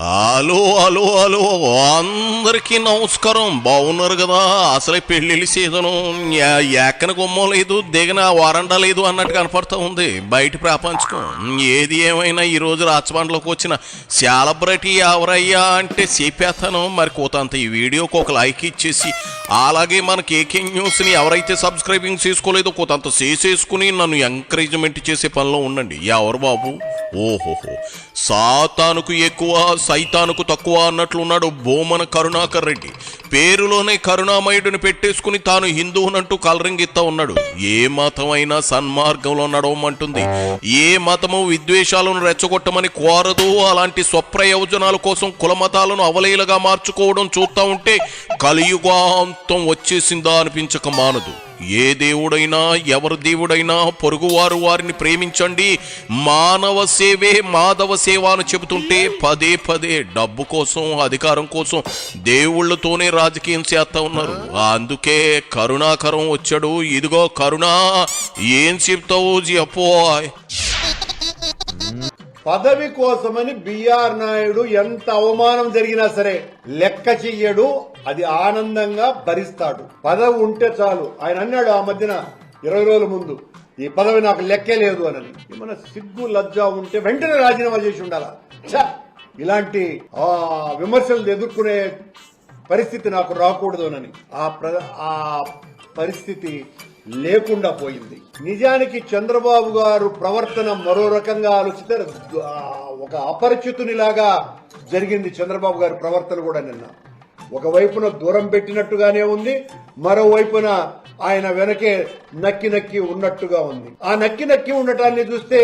Hello hello hello అందరికీ నమస్కారం. బాగున్నారు కదా? అసలే పెళ్లిళ్ళ సీజను ఎక్కన గుమ్మం లేదు, దిగిన వారండా లేదు అన్నట్టు కనపడుతూ ఉంది బయట ప్రపంచం. ఏది ఏమైనా ఈరోజు రాచబండలోకి వచ్చిన సెలబ్రిటీ ఎవరయ్యా అంటే చెప్పేస్తాను. మరి కోతంత ఈ వీడియోకి ఒక లైక్ ఇచ్చేసి, అలాగే మన కేకే న్యూస్ని ఎవరైతే సబ్స్క్రైబింగ్ చేసుకోలేదో కోతంత చేసేసుకుని నన్ను ఎంకరేజ్మెంట్ చేసే పనిలో ఉండండి. ఎవరు బాబు? ఓహోహో, సాతానుకు ఎక్కువ సైతానుకు తక్కువ అన్నట్లున్నాడు బోమన కరుణాకర్ రెడ్డి. పేరులోనే కరుణామయుడిని పెట్టేసుకుని తాను హిందువునంటూ కలరింగ్ ఇస్తా ఉన్నాడు. ఏ మతం అయినా సన్మార్గంలో నడవమంటుంది. ఏ మతము విద్వేషాలను రెచ్చగొట్టమని కోరదు. అలాంటి స్వప్రయోజనాల కోసం కులమతాలను అవలీలగా మార్చుకోవడం చూస్తా ఉంటే కలియుగాంతం వచ్చేసిందా అనిపించక మానదు. ఏ దేవుడైనా ఎవరి దేవుడైనా పొరుగువారు వారిని ప్రేమించండి, మానవ సేవే మాధవ సేవ అని చెబుతుంటే పదే పదే డబ్బు కోసం అధికారం కోసం దేవుళ్లతోనే రాజకీయం చేస్తా ఉన్నారు. అందుకే కరుణాకరం వచ్చాడు. ఇదిగో కరుణా, ఏం చెప్తావు చెప్పో. పదవి కోసమని బిఆర్ నాయుడు ఎంత అవమానం జరిగినా సరే లెక్క చెయ్యడు. అది ఆనందంగా భరిస్తాడు. పదవి ఉంటే చాలు. ఆయన అన్నాడు ఆ మధ్యన 20 రోజుల ముందు, ఈ పదవి నాకు లెక్కే లేదు అని. ఏమన్నా సిగ్గు లజ్జ ఉంటే వెంటనే రాజీనామా చేసి ఉండాలా. ఇలాంటి విమర్శలు ఎదుర్కొనే పరిస్థితి నాకు రాకూడదు అని ఆ పరిస్థితి లేకుండా పోయింది. నిజానికి చంద్రబాబు గారు ప్రవర్తన మరో రకంగా ఆలోచిస్తే ఒక అపరిచితునిలాగా జరిగింది. చంద్రబాబు గారి ప్రవర్తన కూడా నిన్న ఒకవైపున దూరం పెట్టినట్టుగానే ఉంది, మరోవైపున ఆయన వెనకే నక్కి నక్కి ఉన్నట్టుగా ఉంది. ఆ నక్కి నక్కి ఉండటాన్ని చూస్తే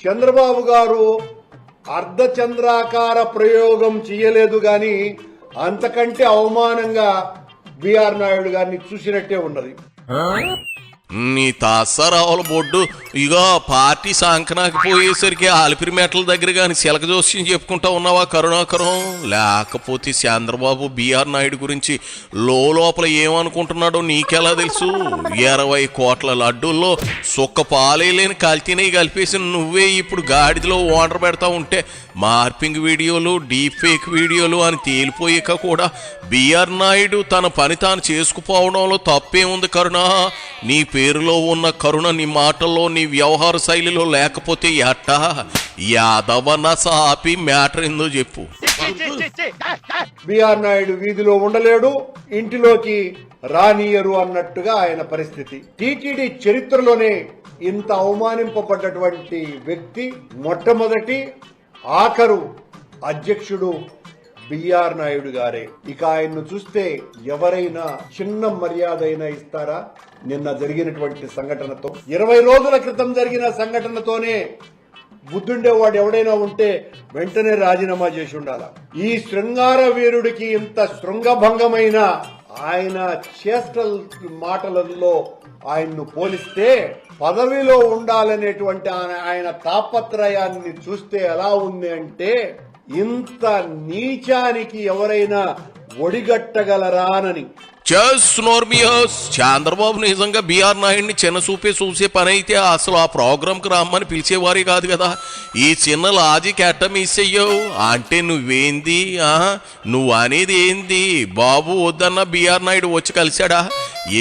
చంద్రబాబు గారు అర్ధచంద్రాకార ప్రయోగం చేయలేదు గాని అంతకంటే అవమానంగా బిఆర్ నాయుడు గారిని చూసినట్టే ఉన్నది. నీ తాసారావుల బొడ్డు ఇగో పార్టీ సాంకనాకి పోయేసరికి ఆలిపిరి మెట్ల దగ్గర కానీ చిలక జోస్యం చెప్పుకుంటా ఉన్నావా కరుణాకరం? లేకపోతే చంద్రబాబు బిఆర్ నాయుడు గురించి లోపల ఏమనుకుంటున్నాడో నీకెలా తెలుసు? 20 కోట్ల లడ్డూల్లో సుక్క పాలే లేని కల్తీనే కలిపేసి నువ్వే ఇప్పుడు గాడిదలో ఓనర్ పెడతా ఉంటే మార్పింగ్ వీడియోలు, డీప్ ఫేక్ వీడియోలు అని తేలిపోయాక కూడా బిఆర్ నాయుడు తన పని తాను చేసుకుపోవడంలో తప్పేముంది కరుణ? నీ పేరులో ఉన్న కరుణ నీ మాటల్లో, నీ వ్యవహార శైలిలో లేకపోతే ఎట్టా? యాదవ సాపి మ్యాటర్ ఏందో చెప్పు. బిఆర్ నాయుడు వీధిలో ఉండలేడు, ఇంటిలోకి రానియరు అన్నట్టుగా ఆయన పరిస్థితి. టీటీడీ చరిత్రలోనే ఇంత అవమానింపబడ్డటువంటి వ్యక్తి మొట్టమొదటి ఆఖరు అధ్యక్షుడు బిఆర్ నాయుడు గారే. ఇక ఆయన్ను చూస్తే ఎవరైనా చిన్న మర్యాద అయినా ఇస్తారా? నిన్న జరిగినటువంటి సంఘటనతో, 20 రోజుల క్రితం జరిగిన సంఘటనతోనే బుద్ధుండేవాడు ఎవడైనా ఉంటే వెంటనే రాజీనామా చేసి ఉండాలా. ఈ శృంగార వీరుడికి ఇంత శృంగభంగమైన ఆయన చేష్టల మాటలలో ఆయన్ను పోలిస్తే పదవిలో ఉండాలనేటువంటి ఆయన తాపత్రయాన్ని చూస్తే ఎలా ఉంది అంటే, ఇంత నీచానికి ఎవరైనా ఒడిగట్టగలరానని. చంద్రబాబు నిజంగా బిఆర్ నాయుడిని చిన్న చూసే పని అయితే అసలు ఆ ప్రోగ్రామ్ కు రమ్మని పిలిచేవారే కాదు కదా. ఈ చిన్న లాజిక్ ఎట్ట మిస్ అయ్యావు అంటే నువ్వేంది? నువ్వు అనేది ఏంది? బాబు వద్దన్న బిఆర్ నాయుడు వచ్చి కలిశాడా?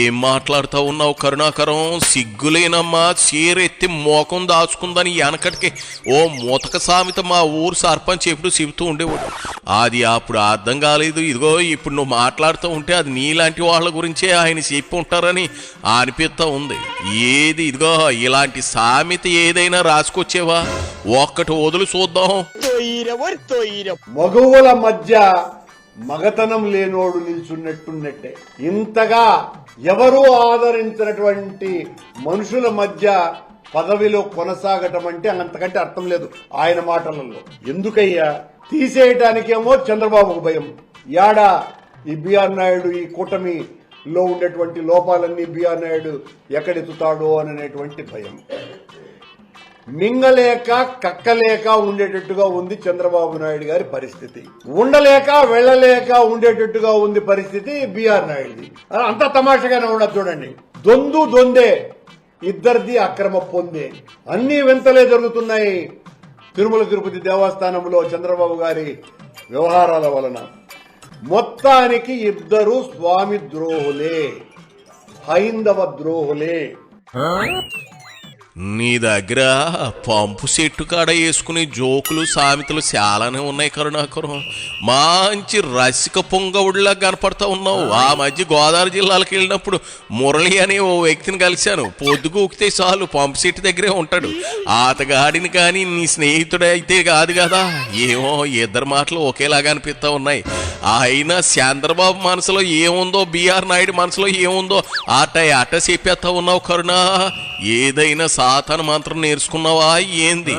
ఏం మాట్లాడుతూ ఉన్నావు కరుణాకరం? సిగ్గులేనమ్మా, చీరెత్తి మోకం దాచుకుందని వెనకటికి ఓ మూతక సామెత మా ఊరు సర్పంచ్ ఎప్పుడు చెబుతూ ఉండేవాడు. అది అప్పుడు అర్థం కాలేదు. ఇదిగో ఇప్పుడు నువ్వు మాట్లాడుతూ ఉంటే అది నీలాంటి వాళ్ళ గురించే ఆయన చెప్పి ఉంటారని అనిపిస్తా ఉంది. ఏది ఇదిగో ఇలాంటి సామెత ఏదైనా రాసుకొచ్చేవా? ఒక్కటి వదులు చూద్దాం. మగవుల మధ్య మగతనం లేనోడు నిల్చున్నట్టున్నట్టే. ఇంతగా ఎవరూ ఆదరించినటువంటి మనుషుల మధ్య పదవిలో కొనసాగటం అంటే అంతకంటే అర్థం లేదు ఆయన మాటలలో. ఎందుకయ్యా? తీసేయటానికేమో చంద్రబాబుకు భయం. యాడా ఈ బిఆర్ నాయుడు, ఈ కూటమిలో ఉండేటువంటి లోపాలన్నీ బిఆర్ నాయుడు ఎక్కడెత్తుతాడో అనేటువంటి భయం. మింగలేక కక్కలేక ఉండేటట్టుగా ఉంది చంద్రబాబు నాయుడు గారి పరిస్థితి. ఉండలేక వెళ్ళలేక ఉండేటట్టుగా ఉంది పరిస్థితి బిఆర్ నాయుడుది. అంత తమాషగానే ఉండదు చూడండి. దొందే ఇద్దరిది అక్రమ పొందే. అన్ని వింతలే జరుగుతున్నాయి. తిరుమల తిరుపతి దేవస్థానంలో చంద్రబాబు గారి వ్యవహారాల వలన. మొత్తానికి ఇద్దరు స్వామి ద్రోహులే, హైందవ ద్రోహులే. నీ దగ్గర పంపు చెట్టు కాడ వేసుకునే జోకులు సామెతలు చాలానే ఉన్నాయి కరుణాకరం. మంచి రసిక పొంగవుడిలా కనపడతా ఉన్నావు. ఆ మధ్య గోదావరి జిల్లాలకు వెళ్ళినప్పుడు మురళి అనే ఓ వ్యక్తిని కలిశాను. పొద్దుగూకితే చాలు పంపు చెట్టు దగ్గరే ఉంటాడు. ఆతగాడిని కానీ నీ స్నేహితుడు అయితే కాదు కదా. ఏమో ఇద్దరు మాటలు ఒకేలాగా అనిపిస్తా ఉన్నాయి. అయినా చంద్రబాబు మనసులో ఏముందో, బిఆర్ నాయుడు మనసులో ఏముందో అట చెప్పేస్తా ఉన్నావు కరుణ. ఏదైనా సాతాను మంత్రం నేర్చుకున్నావా ఏంది?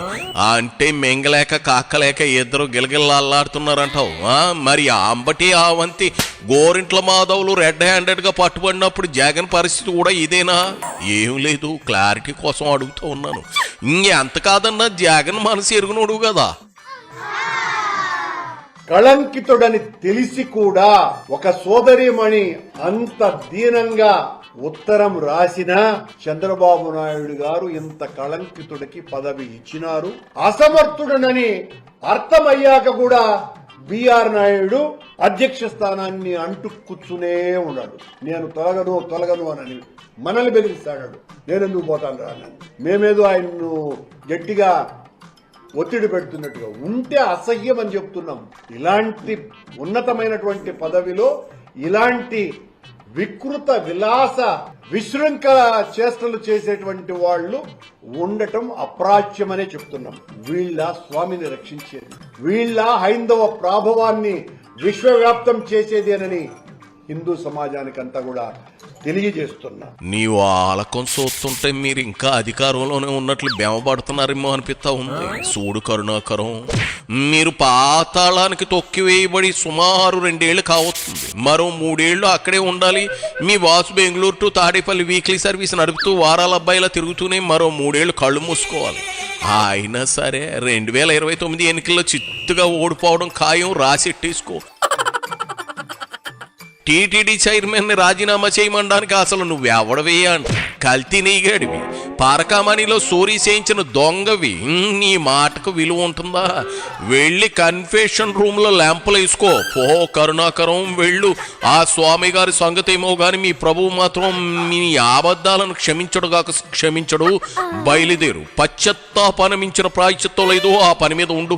అంటే మెంగలేక కాక్కలేక ఇద్దరు గిలగిల్లాడుతున్నారంటావు. మరి అంబటి ఆ వంతి గోరింట్ల మాధవులు రెడ్ హ్యాండెడ్ గా పట్టుబడినప్పుడు జగన్ పరిస్థితి కూడా ఇదేనా? ఏం లేదు, క్లారిటీ కోసం అడుగుతూ ఉన్నాను. ఇంకెంత కాదన్నా జగన్ మనసు ఎరుగునోడు కదా. కళంకితుడని తెలిసి కూడా ఒక సోదరిమణి అంత దీనంగా ఉత్తరం రాసినా చంద్రబాబు నాయుడు గారు ఇంత కళంకితుడికి పదవి ఇచ్చినారు. అసమర్థుడనని అర్థమయ్యాక కూడా బిఆర్ నాయుడు అధ్యక్ష స్థానాన్ని అంటు కూర్చునే ఉన్నాడు. నేను తొలగను అని మనల్ని బెదిరిస్తాడు. నేనెందుకు పోతాను రా? మేమేదో ఆయన్ను గట్టిగా ఒత్తిడి పెడుతున్నట్టుగా ఉంటే అసహ్యం అని చెప్తున్నాం. ఇలాంటి ఉన్నతమైనటువంటి పదవిలో ఇలాంటి వికృత విలాస విశృంఖల చేష్టలు చేసేటువంటి వాళ్ళు ఉండటం అప్రాచ్యమనే చెప్తున్నాం. వీళ్ళ స్వామిని రక్షించేది, వీళ్ళ హైందవ ప్రాభవాన్ని విశ్వవ్యాప్తం చేసేదేనని హిందూ సమాజానికంతా కూడా తెలియజేస్తున్నా. నీవు ఆలకం చూస్తుంటే మీరు ఇంకా అధికారంలోనే ఉన్నట్లు బెమపడుతున్నారేమో అనిపిస్తా ఉంది. చూడు కరుణాకరం, మీరు పాతాళానికి తొక్కివేయబడి సుమారు 2 ఏళ్లు కావస్తుంది. మరో 3 ఏళ్లు అక్కడే ఉండాలి. మీ Vasu Bengaluru to Tadepalli weekly service నడుపుతూ వారాల అబ్బాయిలా తిరుగుతూనే మరో 3 ఏళ్లు కళ్ళు మూసుకోవాలి. అయినా సరే 2029 ఎన్నికల్లో చిత్తుగా ఓడిపోవడం ఖాయం, రాసిట్టేసుకో. టీటీడీ చైర్మన్ ని రాజీనామా చేయమనడానికి అసలు నువ్వెవడవేయా? కల్తీ నీగాడివి, పారకామణిలో సోరీ చేయించిన దొంగవి. నీ మాటకు విలువ ఉంటుందా? వెళ్ళి కన్ఫెషన్ రూమ్ లో ల్యాంపులు వేసుకో పో. కరుణాకరం వెళ్ళు. ఆ స్వామి గారి సంగతి ఏమో గాని మీ ప్రభువు మాత్రం మీ అబద్ధాలను క్షమించడు. బయలుదేరు. పశ్చత్తాపనమించిన ప్రాయశ్చిత్తం లేదు, ఆ పని మీద ఉండు.